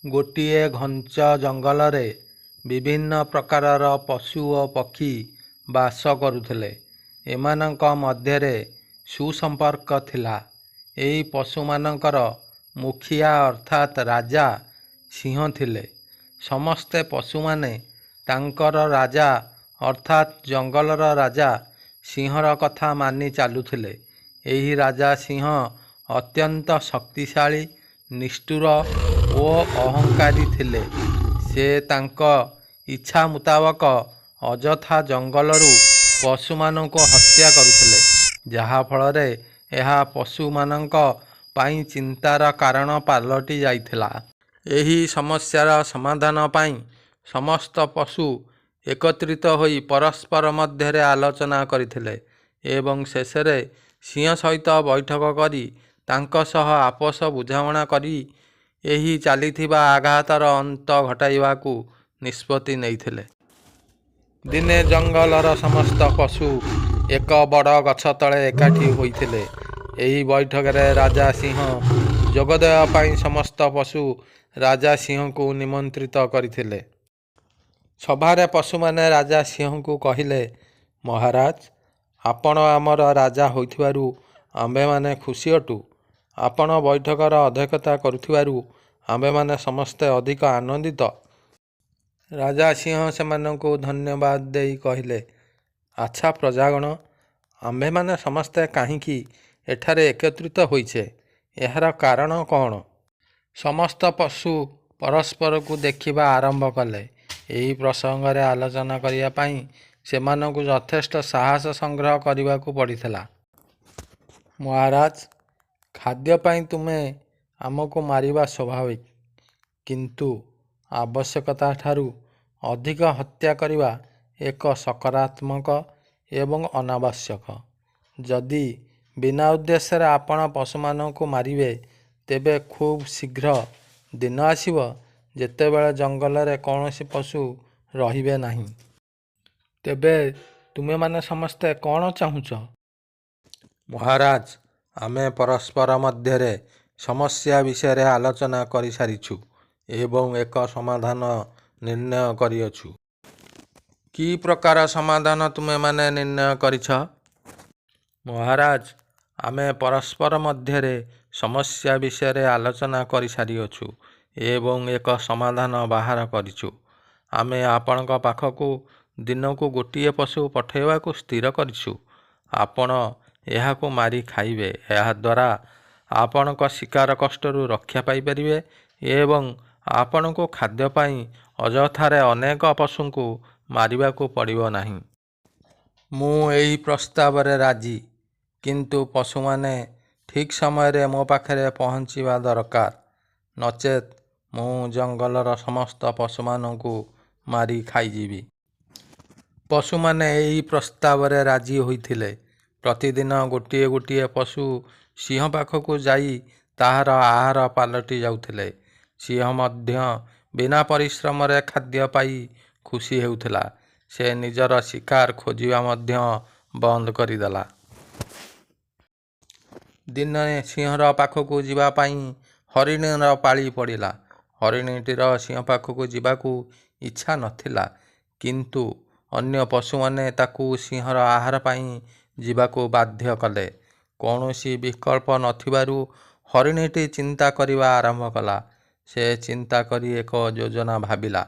ଗୋଟିଏ ଘଞ୍ଚ ଜଙ୍ଗଲରେ ବିଭିନ୍ନ ପ୍ରକାରର ପଶୁ ଓ ପକ୍ଷୀ ବାସ କରୁଥିଲେ। ଏମାନଙ୍କ ମଧ୍ୟରେ ସୁସମ୍ପର୍କ ଥିଲା। ଏହି ପଶୁମାନଙ୍କର ମୁଖିଆ ଅର୍ଥାତ୍ ରାଜା ସିଂହ ଥିଲେ। ସମସ୍ତେ ପଶୁମାନେ ତାଙ୍କର ରାଜା ଅର୍ଥାତ୍ ଜଙ୍ଗଲର ରାଜା ସିଂହର କଥା ମାନି ଚାଲୁଥିଲେ। ଏହି ରାଜା ସିଂହ ଅତ୍ୟନ୍ତ ଶକ୍ତିଶାଳୀ, ନିଷ୍ଠୁର ଓ ଅହଙ୍କାରୀ ଥିଲେ। ସେ ତାଙ୍କ ଇଚ୍ଛା ମୁତାବକ ଅଯଥା ଜଙ୍ଗଲରୁ ପଶୁମାନଙ୍କୁ ହତ୍ୟା କରୁଥିଲେ, ଯାହାଫଳରେ ଏହା ପଶୁମାନଙ୍କ ପାଇଁ ଚିନ୍ତାର କାରଣ ପାଲଟି ଯାଇଥିଲା। ଏହି ସମସ୍ୟାର ସମାଧାନ ପାଇଁ ସମସ୍ତ ପଶୁ ଏକତ୍ରିତ ହୋଇ ପରସ୍ପର ମଧ୍ୟରେ ଆଲୋଚନା କରିଥିଲେ ଏବଂ ଶେଷରେ ସିଂହ ସହିତ ବୈଠକ କରି ତାଙ୍କ ସହ ଆପୋଷ ବୁଝାମଣା କରି ଏହି ଚାଲିଥିବା ଆଘାତର ଅନ୍ତ ଘଟାଇବାକୁ ନିଷ୍ପତ୍ତି ନେଇଥିଲେ। ଦିନେ ଜଙ୍ଗଲର ସମସ୍ତ ପଶୁ ଏକ ବଡ଼ ଗଛ ତଳେ ଏକାଠି ହୋଇଥିଲେ। ଏହି ବୈଠକରେ ରାଜା ସିଂହ ଯୋଗଦେବା ପାଇଁ ସମସ୍ତ ପଶୁ ରାଜା ସିଂହଙ୍କୁ ନିମନ୍ତ୍ରିତ କରିଥିଲେ। ସଭାରେ ପଶୁମାନେ ରାଜା ସିଂହଙ୍କୁ କହିଲେ, ମହାରାଜ, ଆପଣ ଆମର ରାଜା ହୋଇଥିବାରୁ ଆମ୍ଭେମାନେ ଖୁସି ଅଟୁ। ଆପଣ ବୈଠକର ଅଧ୍ୟକ୍ଷତା କରୁଥିବାରୁ ଆମ୍ଭେମାନେ ସମସ୍ତେ ଅଧିକ ଆନନ୍ଦିତ। ରାଜା ସିଂହ ସେମାନଙ୍କୁ ଧନ୍ୟବାଦ ଦେଇ କହିଲେ, ଆଚ୍ଛା ପ୍ରଜାଗଣ, ଆମ୍ଭେମାନେ ସମସ୍ତେ କାହିଁକି ଏଠାରେ ଏକତ୍ରିତ ହୋଇଛେ? ଏହାର କାରଣ କ'ଣ? ସମସ୍ତ ପଶୁ ପରସ୍ପରକୁ ଦେଖିବା ଆରମ୍ଭ କଲେ। ଏହି ପ୍ରସଙ୍ଗରେ ଆଲୋଚନା କରିବା ପାଇଁ ସେମାନଙ୍କୁ ଯଥେଷ୍ଟ ସାହସ ସଂଗ୍ରହ କରିବାକୁ ପଡ଼ିଥିଲା। ମହାରାଜ, ଖାଦ୍ୟ ପାଇଁ ତୁମେ ଆମକୁ ମାରିବା ସ୍ୱାଭାବିକ, କିନ୍ତୁ ଆବଶ୍ୟକତାଠାରୁ ଅଧିକ ହତ୍ୟା କରିବା ଏକ ସକାରାତ୍ମକ ଏବଂ ଅନାବଶ୍ୟକ। ଯଦି ବିନା ଉଦ୍ଦେଶ୍ୟରେ ଆପଣ ପଶୁମାନଙ୍କୁ ମାରିବେ, ତେବେ ଖୁବ୍ ଶୀଘ୍ର ଦିନ ଆସିବ ଯେତେବେଳେ ଜଙ୍ଗଲରେ କୌଣସି ପଶୁ ରହିବେ ନାହିଁ। ତେବେ ତୁମେମାନେ ସମସ୍ତେ କ'ଣ ଚାହୁଁଛ? ମହାରାଜ, ଆମେ ପରସ୍ପର ମଧ୍ୟରେ ସମସ୍ୟା ବିଷୟରେ ଆଲୋଚନା କରିସାରିଛୁ ଏବଂ ଏକ ସମାଧାନ ନିର୍ଣ୍ଣୟ କରିଅଛୁ। କି ପ୍ରକାର ସମାଧାନ ତୁମେମାନେ ନିର୍ଣ୍ଣୟ କରିଛ? ମହାରାଜ, ଆମେ ପରସ୍ପର ମଧ୍ୟରେ ସମସ୍ୟା ବିଷୟରେ ଆଲୋଚନା କରିସାରିଅଛୁ ଏବଂ ଏକ ସମାଧାନ ବାହାର କରିଛୁ। ଆମେ ଆପଣଙ୍କ ପାଖକୁ ଦିନକୁ ଗୋଟିଏ ପଶୁ ପଠାଇବାକୁ ସ୍ଥିର କରିଛୁ। ଆପଣ ଏହାକୁ ମାରି ଖାଇବେ। ଏହାଦ୍ୱାରା ଆପଣଙ୍କ ଶିକାର କଷ୍ଟରୁ ରକ୍ଷା ପାଇପାରିବେ ଏବଂ ଆପଣଙ୍କୁ ଖାଦ୍ୟ ପାଇଁ ଅଯଥାରେ ଅନେକ ପଶୁଙ୍କୁ ମାରିବାକୁ ପଡ଼ିବ ନାହିଁ। ମୁଁ ଏହି ପ୍ରସ୍ତାବରେ ରାଜି, କିନ୍ତୁ ପଶୁମାନେ ଠିକ୍ ସମୟରେ ମୋ ପାଖରେ ପହଞ୍ଚିବା ଦରକାର, ନଚେତ୍ ମୁଁ ଜଙ୍ଗଲର ସମସ୍ତ ପଶୁମାନଙ୍କୁ ମାରି ଖାଇଯିବି। ପଶୁମାନେ ଏହି ପ୍ରସ୍ତାବରେ ରାଜି ହୋଇଥିଲେ। ପ୍ରତିଦିନ ଗୋଟିଏ ଗୋଟିଏ ପଶୁ ସିଂହ ପାଖକୁ ଯାଇ ତାହାର ଆହାର ପାଲଟି ଯାଉଥିଲେ। ସିଂହ ମଧ୍ୟ ବିନା ପରିଶ୍ରମରେ ଖାଦ୍ୟ ପାଇ ଖୁସି ହେଉଥିଲା। ସେ ନିଜର ଶିକାର ଖୋଜିବା ମଧ୍ୟ ବନ୍ଦ କରିଦେଲା। ଦିନେ ସିଂହର ପାଖକୁ ଯିବା ପାଇଁ ହରିଣୀର ପାଳି ପଡ଼ିଲା। ହରିଣୀଟିର ସିଂହ ପାଖକୁ ଯିବାକୁ ଇଚ୍ଛା ନଥିଲା, କିନ୍ତୁ ଅନ୍ୟ ପଶୁମାନେ ତାକୁ ସିଂହର ଆହାର ପାଇଁ ଯିବାକୁ ବାଧ୍ୟ କଲେ। କୌଣସି ବିକଳ୍ପ ନଥିବାରୁ ହରିଣୀଟି ଚିନ୍ତା କରିବା ଆରମ୍ଭ କଲା। ସେ ଚିନ୍ତା କରି ଏକ ଯୋଜନା ଭାବିଲା।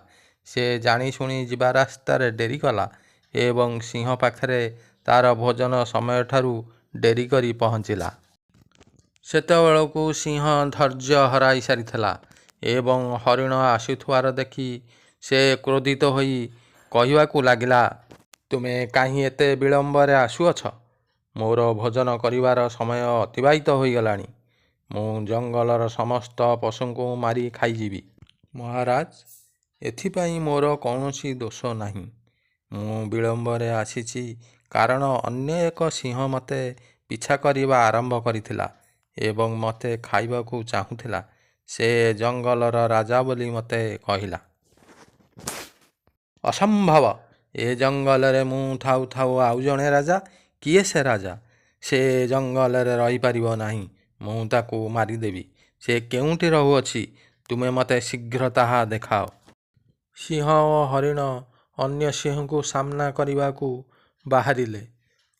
ସେ ଜାଣିଶୁଣି ଯିବା ରାସ୍ତାରେ ଡେରି କଲା ଏବଂ ସିଂହ ପାଖରେ ତା'ର ଭୋଜନ ସମୟଠାରୁ ଡେରି କରି ପହଞ୍ଚିଲା। ସେତେବେଳକୁ ସିଂହ ଧୈର୍ଯ୍ୟ ହରାଇ ସାରିଥିଲା ଏବଂ ହରିଣ ଆସୁଥିବାର ଦେଖି ସେ କ୍ରୋଧିତ ହୋଇ କହିବାକୁ ଲାଗିଲା, ତୁମେ କାହିଁ ଏତେ ବିଳମ୍ବରେ ଆସୁଅଛ? ମୋର ଭୋଜନ କରିବାର ସମୟ ଅତିବାହିତ ହୋଇଗଲାଣି। ମୁଁ ଜଙ୍ଗଲର ସମସ୍ତ ପଶୁଙ୍କୁ ମାରି ଖାଇଯିବି। ମହାରାଜ, ଏଥିପାଇଁ ମୋର କୌଣସି ଦୋଷ ନାହିଁ। ମୁଁ ବିଳମ୍ବରେ ଆସିଛି କାରଣ ଅନ୍ୟ ଏକ ସିଂହ ମୋତେ ପିଛା କରିବା ଆରମ୍ଭ କରିଥିଲା ଏବଂ ମୋତେ ଖାଇବାକୁ ଚାହୁଁଥିଲା। ସେ ଜଙ୍ଗଲର ରାଜା ବୋଲି ମୋତେ କହିଲା। ଅସମ୍ଭବ! ଏ ଜଙ୍ଗଲରେ ମୁଁ ଥାଉ ଥାଉ ଆଉ ଜଣେ ରାଜା? କିଏ ସେ ରାଜା? ସେ ଜଙ୍ଗଲରେ ରହିପାରିବ ନାହିଁ। ମୁଁ ତାକୁ ମାରିଦେବି। ସେ କେଉଁଠି ରହୁଅଛି ତୁମେ ମୋତେ ଶୀଘ୍ର ତାହା ଦେଖାଅ। ସିଂହ ଓ ହରିଣ ଅନ୍ୟ ସିଂହକୁ ସାମ୍ନା କରିବାକୁ ବାହାରିଲେ।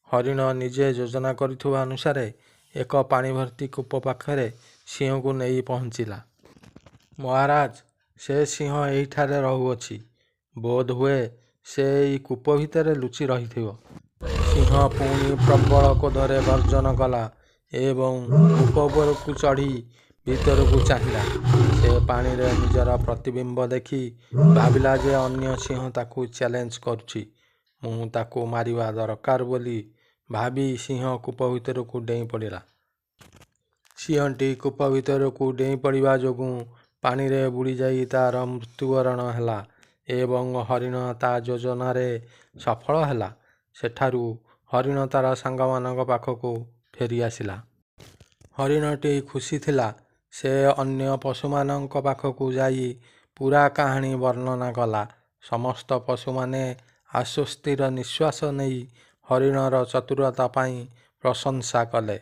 ହରିଣ ନିଜେ ଯୋଜନା କରିଥିବା ଅନୁସାରେ ଏକ ପାଣି ଭର୍ତ୍ତି କୂପ ପାଖରେ ସିଂହକୁ ନେଇ ପହଞ୍ଚିଲା। ମହାରାଜ, ସେ ସିଂହ ଏହିଠାରେ ରହୁଅଛି। ବୋଧହୁଏ ସେ ଏଇ କୂପ ଭିତରେ ଲୁଚି ରହିଥିବ। ସିଂହ ପୁଣି ପ୍ରବଳ କ୍ରୋଧରେ ଗର୍ଜନ କଲା ଏବଂ କୂପ ଉପରକୁ ଚଢ଼ି ଭିତରକୁ ଚାହିଁଲା। ସେ ପାଣିରେ ନିଜର ପ୍ରତିବିମ୍ବ ଦେଖି ଭାବିଲା ଯେ ଅନ୍ୟ ସିଂହ ତାକୁ ଚ୍ୟାଲେଞ୍ଜ କରୁଛି। ମୁଁ ତାକୁ ମାରିବା ଦରକାର ବୋଲି ଭାବି ସିଂହ କୂପ ଭିତରକୁ ଡେଇଁ ପଡ଼ିଲା। ସିଂହଟି କୂପ ଭିତରକୁ ଡେଇଁ ପଡ଼ିବା ଯୋଗୁଁ ପାଣିରେ ବୁଡ଼ିଯାଇ ତା'ର ମୃତ୍ୟୁବରଣ ହେଲା ଏବଂ ହରିଣ ତା ଯୋଜନାରେ ସଫଳ ହେଲା। ସେଠାରୁ ହରିଣ ତା'ର ସାଙ୍ଗମାନଙ୍କ ପାଖକୁ ଫେରି ଆସିଲା। ହରିଣଟି ଖୁସି ଥିଲା। ସେ ଅନ୍ୟ ପଶୁମାନଙ୍କ ପାଖକୁ ଯାଇ ପୂରା କାହାଣୀ ବର୍ଣ୍ଣନା କଲା। ସମସ୍ତ ପଶୁମାନେ ଆଶ୍ୱସ୍ତିର ନିଶ୍ୱାସ ନେଇ ହରିଣର ଚତୁରତା ପାଇଁ ପ୍ରଶଂସା କଲେ।